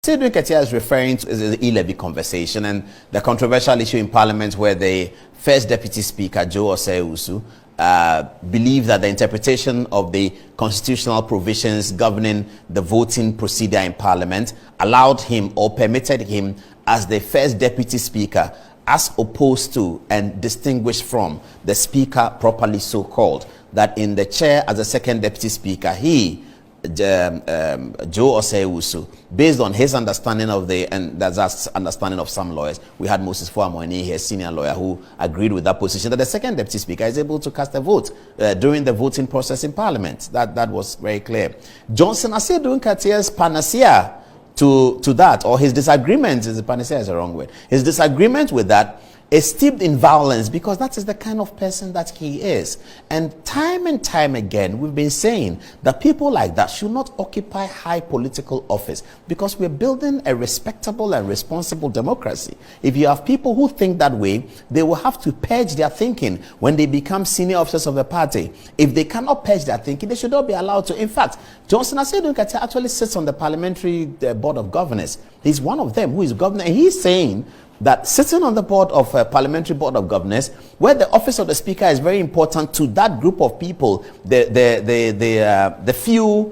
Asiedu Nketiah is referring to the e-levy conversation and the controversial issue in Parliament where the first Deputy Speaker, Joe Osei believed that the interpretation of the constitutional provisions governing the voting procedure in Parliament allowed him or permitted him as the first Deputy Speaker as opposed to and distinguished from the Speaker properly so called, that in the chair as the second Deputy Speaker, he Joe Osei, based on his understanding of and that's understanding of some lawyers. We had Moses Fuamoni here, senior lawyer, who agreed with that position, that the second Deputy Speaker is able to cast a vote during the voting process in Parliament. That was very clear. Johnson Asiedu Nketiah's panacea to that, or his disagreement, panacea is the wrong word, his disagreement with that is steeped in violence, because that is the kind of person that he is. And time again, we've been saying that people like that should not occupy high political office, because we're building a respectable and responsible democracy. If you have people who think that way, they will have to purge their thinking when they become senior officers of the party. If they cannot purge their thinking, they should not be allowed to. In fact, Johnson Asiedu Nketiah actually sits on the parliamentary board of governors. He's one of them who is governor, and he's saying that sitting on the board of parliamentary board of governors, where the office of the speaker is very important to that group of people, the few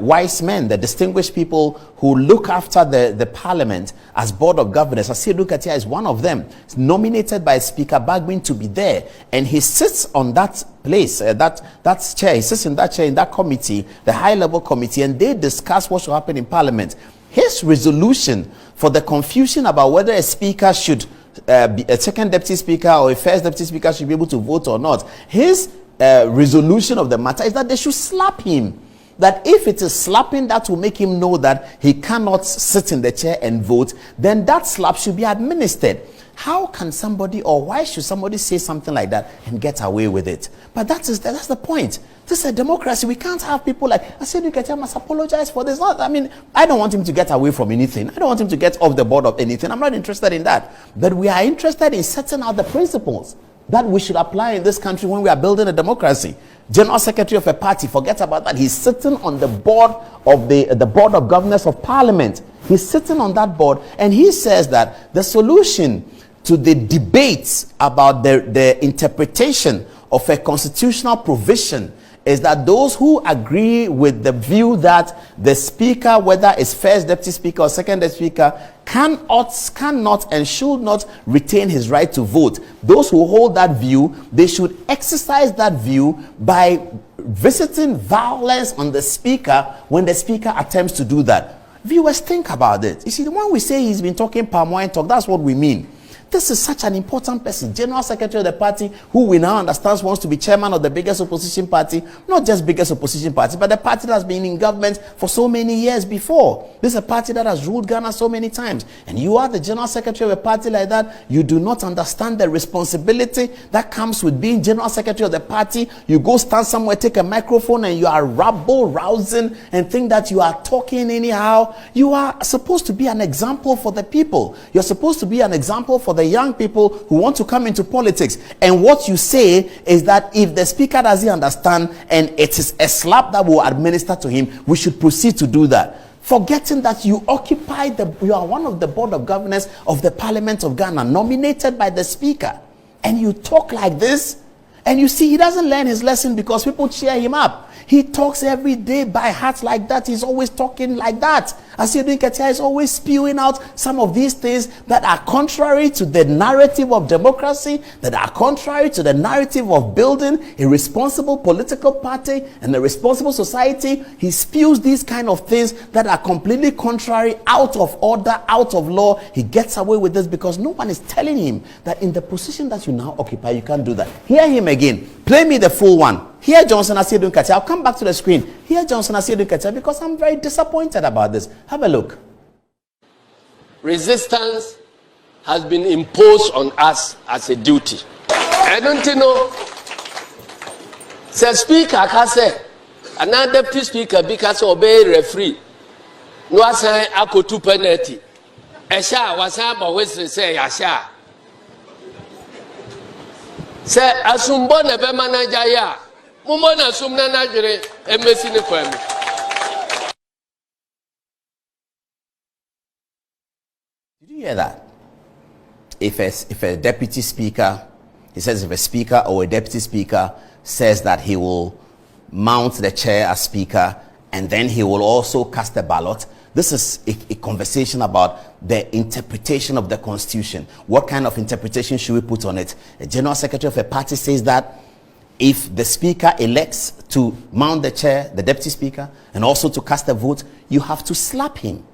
wise men, the distinguished people who look after the parliament as board of governors, Asiedu Nketiah is one of them. He's nominated by Speaker Bagbin to be there, and he sits on that place, that chair. He sits in that chair in that committee, the high level committee, and they discuss what should happen in Parliament. His resolution for the confusion about whether a speaker should be a second deputy speaker or a first deputy speaker should be able to vote or not, his resolution of the matter is that they should slap him. That if it is slapping that will make him know that he cannot sit in the chair and vote, then that slap should be administered. How can somebody, or why should somebody say something like that and get away with it? But that's the point. This is a democracy. We can't have people like Asiedu Nketiah must apologize for this. I mean, I don't want him to get away from anything. I don't want him to get off the board of anything. I'm not interested in that. But we are interested in setting out the principles that we should apply in this country when we are building a democracy. General Secretary of a party, forget about that. He's sitting on the board of the board of governors of Parliament. He's sitting on that board, and he says that the solution to the debates about the interpretation of a constitutional provision is that those who agree with the view that the speaker, whether it's first deputy speaker or second deputy speaker, cannot and should not retain his right to vote. Those who hold that view, they should exercise that view by visiting violence on the speaker when the speaker attempts to do that. Viewers, think about it. You see, when we say he's been talking palm wine talk, that's what we mean. This is such an important person, General Secretary of the party, who we now understand wants to be chairman of the biggest opposition party, not just biggest opposition party, but the party that has been in government for so many years before. This is a party that has ruled Ghana so many times. And you are the General Secretary of a party like that, you do not understand the responsibility that comes with being General Secretary of the party. You go stand somewhere, take a microphone, and you are rabble-rousing and think that you are talking anyhow. You are supposed to be an example for the people. You're supposed to be an example for the young people who want to come into politics. And what you say is that if the speaker doesn't understand and it is a slap that will administer to him, we should proceed to do that. Forgetting that you are one of the board of governors of the Parliament of Ghana, nominated by the speaker, and you talk like this. And you see, he doesn't learn his lesson because people cheer him up. He talks every day by heart like that. He's always talking like that. Asiedu Nketiah is always spewing out some of these things that are contrary to the narrative of democracy, that are contrary to the narrative of building a responsible political party and a responsible society. He spews these kind of things that are completely contrary, out of order, out of law. He gets away with this because no one is telling him that in the position that you now occupy, you can't do that. Hear him again. Play me the full one. Here, Johnson Asiedu Nketiah. I'll come back to the screen. Here, Johnson Asiedu Nketiah, because I'm very disappointed about this. Have a look. Resistance has been imposed on us as a duty. I don't know. Say speaker can say, another deputy speaker because obey referee. No assign akotu penalty. Esha wasan ba wesre say yasha. Say asumbo na be manager ya. Mumona sumna na jere emesi ne kwame. Did you hear that? If a deputy speaker, he says if a speaker or a deputy speaker says that he will mount the chair as speaker and then he will also cast a ballot, this is a conversation about the interpretation of the constitution. What kind of interpretation should we put on it? A general secretary of a party says that if the speaker elects to mount the chair, the deputy speaker, and also to cast a vote, you have to slap him.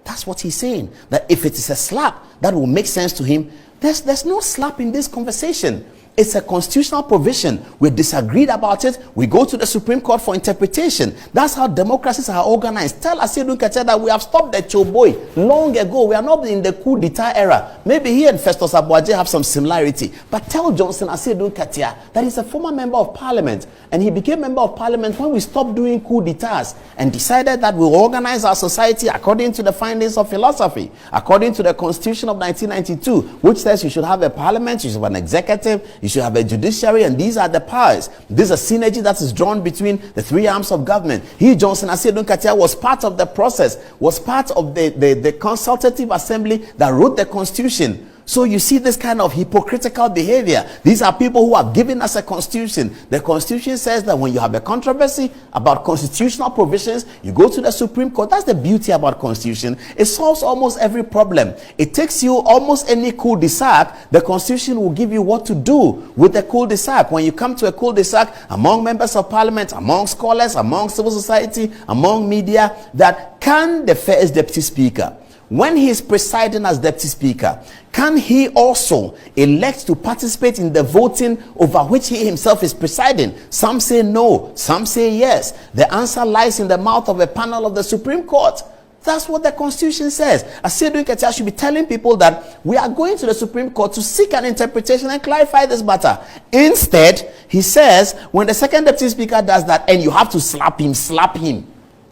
That's what he's saying. That if it is a slap, that will make sense to him. There's no slap in this conversation. It's a constitutional provision. We disagreed about it. We go to the Supreme Court for interpretation. That's how democracies are organized. Tell Asiedu Nketiah that we have stopped the choboy long ago. We are not in the coup d'etat era. Maybe he and Festus Abuaje have some similarity. But tell Johnson Asiedu Nketiah that he's a former member of parliament. And he became member of parliament when we stopped doing coup d'etats and decided that we'll organize our society according to the findings of philosophy, according to the Constitution of 1992, which says you should have a parliament, you should have an executive, you should have a judiciary, and these are the powers. This is a synergy that is drawn between the three arms of government. He, Johnson Asiedu Nketiah, was part of the process, was part of the consultative assembly that wrote the constitution. So you see this kind of hypocritical behavior. These are people who have given us a constitution. The constitution says that when you have a controversy about constitutional provisions, you go to the Supreme Court. That's the beauty about constitution. It solves almost every problem. It takes you almost any cul-de-sac. The constitution will give you what to do with the cul-de-sac. When you come to a cul-de-sac among members of parliament, among scholars, among civil society, among media, that can the first deputy speaker, when he is presiding as deputy speaker, can he also elect to participate in the voting over which he himself is presiding? Some say no, some say yes. The answer lies in the mouth of a panel of the Supreme Court. That's what the constitution says. Asiedu Nketiah should be telling people that we are going to the Supreme Court to seek an interpretation and clarify this matter. Instead, he says when the second deputy speaker does that and you have to slap him.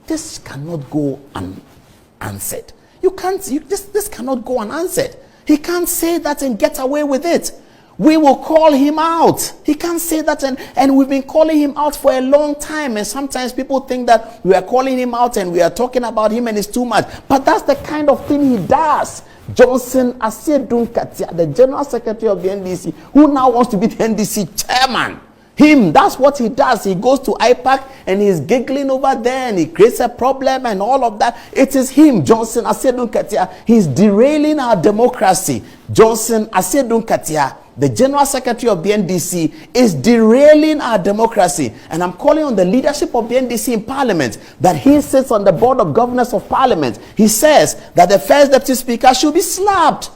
This cannot go unanswered. This cannot go unanswered. He can't say that and get away with it. We will call him out. He can't say that, and we've been calling him out for a long time. And sometimes people think that we are calling him out and we are talking about him and it's too much. But that's the kind of thing he does. Johnson Asiedu Nketiah, the General Secretary of the NDC, who now wants to be the NDC chairman. That's what he does. He goes to IPAC and he's giggling over there and he creates a problem and all of that. It is him, Johnson Asiedu Nketiah. He's derailing our democracy. Johnson Asiedu Nketiah, the General Secretary of the NDC, is derailing our democracy. And I'm calling on the leadership of the NDC in Parliament that he sits on the Board of Governors of Parliament. He says that the first deputy speaker should be slapped.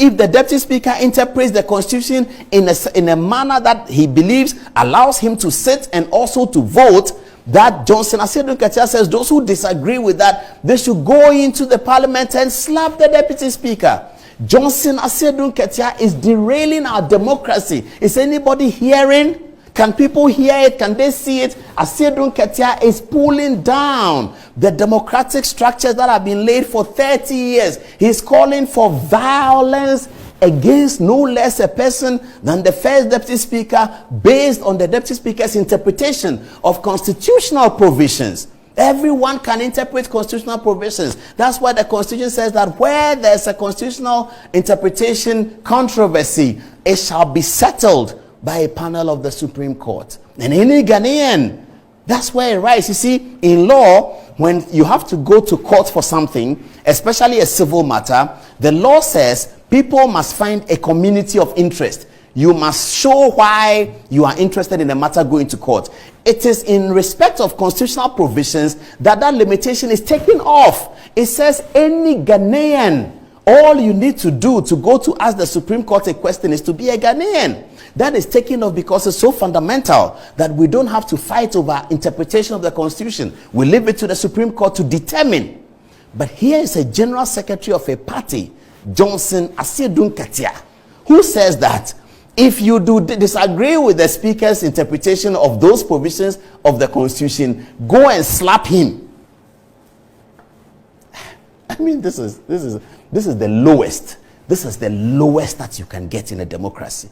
If the deputy speaker interprets the constitution in a manner that he believes allows him to sit and also to vote, that Johnson Asiedu Nketiah says those who disagree with that, they should go into the parliament and slap the deputy speaker. Johnson Asiedu Nketiah is derailing our democracy. Is anybody hearing? Can people hear it? Can they see it? Asiedu Nketiah is pulling down the democratic structures that have been laid for 30 years. He's calling for violence against no less a person than the first deputy speaker based on the deputy speaker's interpretation of constitutional provisions. Everyone can interpret constitutional provisions. That's why the Constitution says that where there's a constitutional interpretation controversy, it shall be settled by a panel of the Supreme Court. And any Ghanaian, that's where it rises. You see, in law, when you have to go to court for something, especially a civil matter, the law says people must find a community of interest. You must show why you are interested in the matter going to court. It is in respect of constitutional provisions that limitation is taken off. It says any Ghanaian, all you need to do to go to ask the Supreme Court a question is to be a Ghanaian. That is taken off because it's so fundamental that we don't have to fight over interpretation of the Constitution. We leave it to the Supreme Court to determine. But here is a General Secretary of a party, Johnson Asiedu Nketiah, who says that if you do disagree with the Speaker's interpretation of those provisions of the Constitution, go and slap him. I mean, this is the lowest. This is the lowest that you can get in a democracy.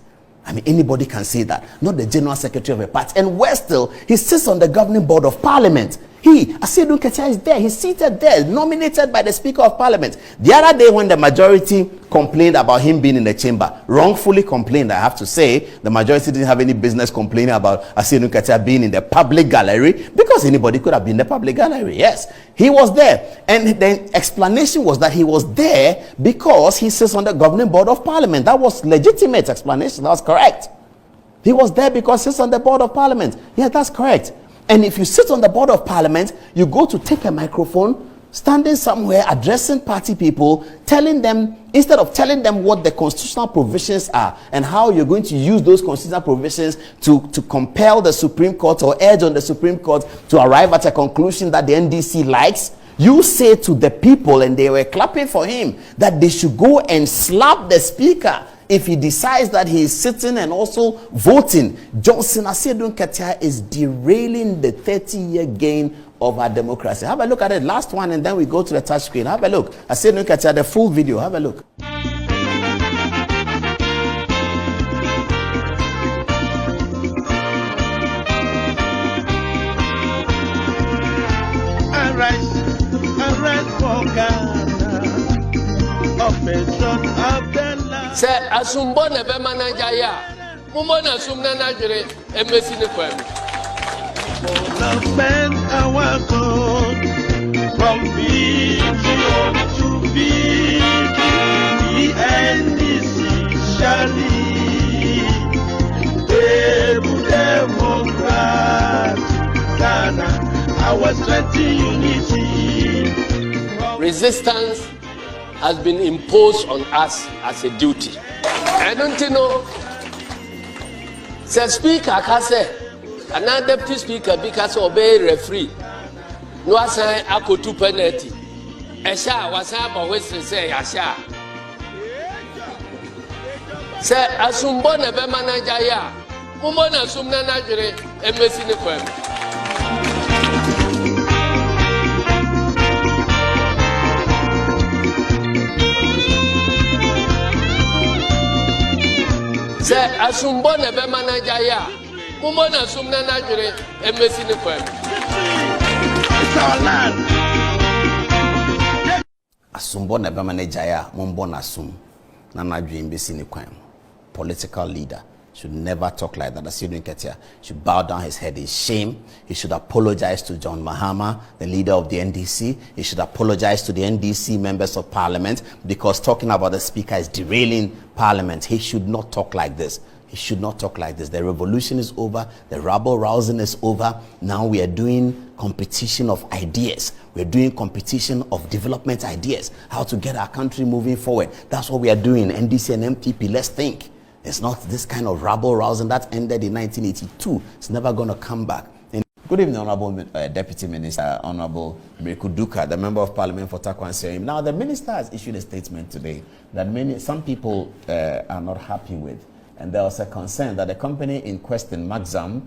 I mean, anybody can say that. Not the General Secretary of a party. And worse still, he sits on the governing board of Parliament. Asiedu Nketiah is there. He's seated there, nominated by the Speaker of Parliament. The other day when the majority complained about him being in the chamber, wrongfully complained, I have to say, the majority didn't have any business complaining about Asiedu Nketiah being in the public gallery, because anybody could have been in the public gallery. Yes, he was there. And the explanation was that he was there because he sits on the governing board of Parliament. That was legitimate explanation. That was correct. He was there because he sits on the board of Parliament. Yeah, that's correct. And if you sit on the board of Parliament, you go to take a microphone, standing somewhere, addressing party people, telling them, instead of telling them what the constitutional provisions are and how you're going to use those constitutional provisions to compel the Supreme Court or urge on the Supreme Court to arrive at a conclusion that the NDC likes, you say to the people, and they were clapping for him, that they should go and slap the speaker if he decides that he is sitting and also voting. Johnson Asiedu Nketiah is derailing the 30-year gain of our democracy. Have a look at it. Last one, and then we go to the touch screen. Have a look. Asiedu Nketiah, the full video. Have a look. Say asumbo na be manager ya mumo na sum na najure emesi ne kwam from vision to be the NDC shall lead democrat Ghana, our strength unity. Resistance has been imposed on us as a duty. I don't know. Say speaker kase, another deputy speaker because obey referee. No assign akotu penalty. Esha wasa ba wese say asha. Say asumbo na be manager ya. Mumo na sum na najure emesi ne kwam. Say asumbo na be manager ya mumo na sum na najure emesi ne kwam. It's our land. Asumbo na be manager ya mumbo na sum na najure emesi ne kwam. Political leader should never talk like that. Asiedu Nketiah should bow down his head in shame. He should apologize to John Mahama, the leader of the NDC. He should apologize to the NDC members of Parliament, because talking about the speaker is derailing Parliament. He should not talk like this. He should not talk like this. The revolution is over. The rabble rousing is over. Now we are doing competition of ideas. We're doing competition of development ideas. How to get our country moving forward. That's what we are doing. NDC and MPP, let's think. It's not this kind of rabble-rousing that ended in 1982. It's never going to come back. Good evening, Honorable Deputy Minister, Honorable Miriku Duka, the Member of Parliament for Takwan Serim. Now, the Minister has issued a statement today that some people are not happy with. And there was a concern that the company in question, Maxam,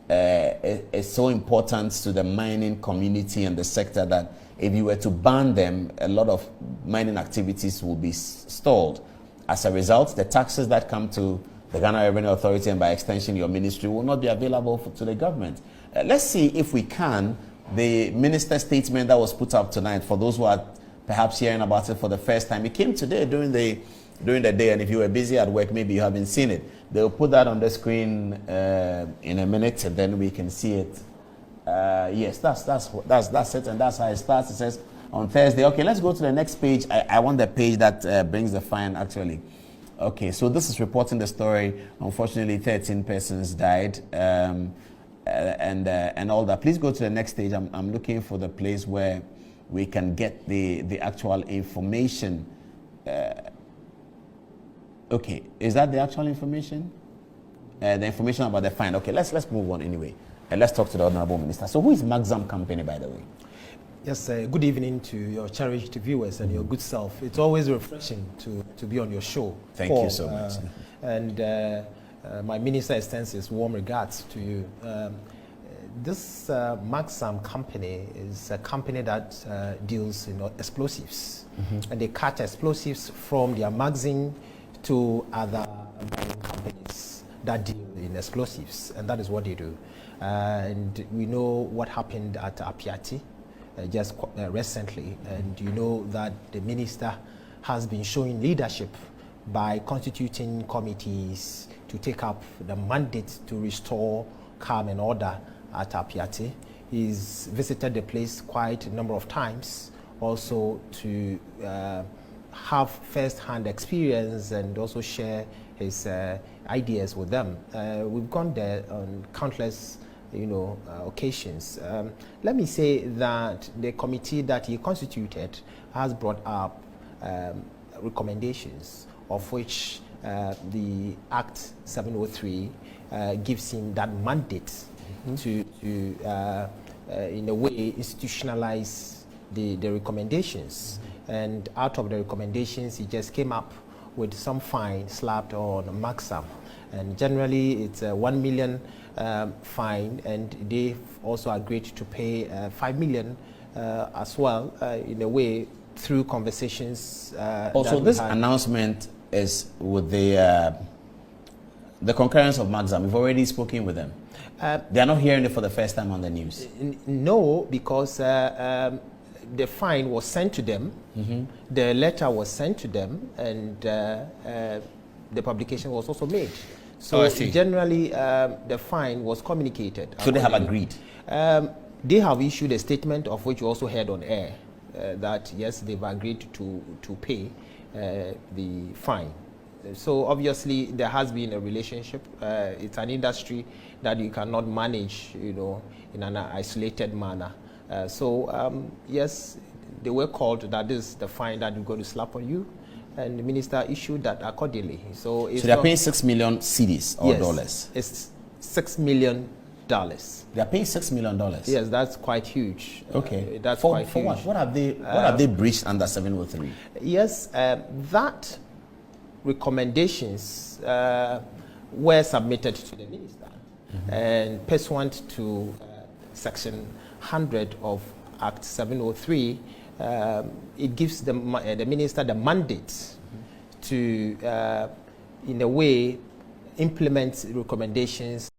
is so important to the mining community and the sector that if you were to ban them, a lot of mining activities will be stalled. As a result, the taxes that come to the Ghana Revenue Authority and by extension your ministry will not be available to the government. Let's see if we can, the minister's statement that was put up tonight, for those who are perhaps hearing about it for the first time, it came today during the day, and if you were busy at work, maybe you haven't seen it. They'll put that on the screen in a minute, and then we can see it. Yes, that's it, and that's how it starts. It says, on Thursday. Okay, let's go to the next page. I want the page that brings the fine, actually. Okay, so this is reporting the story. Unfortunately, 13 persons died and all that. Please go to the next page. I'm looking for the place where we can get the actual information. Okay, is that the actual information? The information about the fine. Okay, let's move on anyway. And let's talk to the Honorable Minister. So who is Maxam Company, by the way? Yes, good evening to your cherished viewers and your good self. It's always refreshing to be on your show. Thank you so much. And my minister extends his warm regards to you. This Maxam company is a company that deals in explosives. And they cut explosives from their magazine to other mining companies that deal in explosives, and that is what they do. And we know what happened at Apiati just recently, and you know that the minister has been showing leadership by constituting committees to take up the mandate to restore calm and order at Apiati. He's visited the place quite a number of times, also to have first-hand experience and also share his ideas with them. We've gone there on countless occasions. Let me say that the committee that he constituted has brought up recommendations, of which the Act 703 gives him that mandate to in a way, institutionalize the recommendations. And out of the recommendations, he just came up with some fine slapped on Maxam. And generally, it's a 1 million fine, and they've also agreed to pay 5 million as well, in a way, through conversations. Also, this announcement is with the concurrence of Maxam. We've already spoken with them. They are not hearing it for the first time on the news. No, because the fine was sent to them, the letter was sent to them, and the publication was also made. So generally, the fine was communicated. So they have agreed? They have issued a statement, of which you also heard on air, that yes, they've agreed to pay the fine. So obviously there has been a relationship. It's an industry that you cannot manage, in an isolated manner. Yes, they were called that this is the fine that we're going to slap on you, and the minister issued that accordingly. So they're paying 6 million cedis or dollars? It's $6 million. They're paying $6 million? Yes, that's quite huge. Okay. That's for quite huge. What have they breached under 703? Yes, that recommendations were submitted to the minister, and pursuant to section 100 of Act 703, it gives the minister the mandate to, in a way, implement recommendations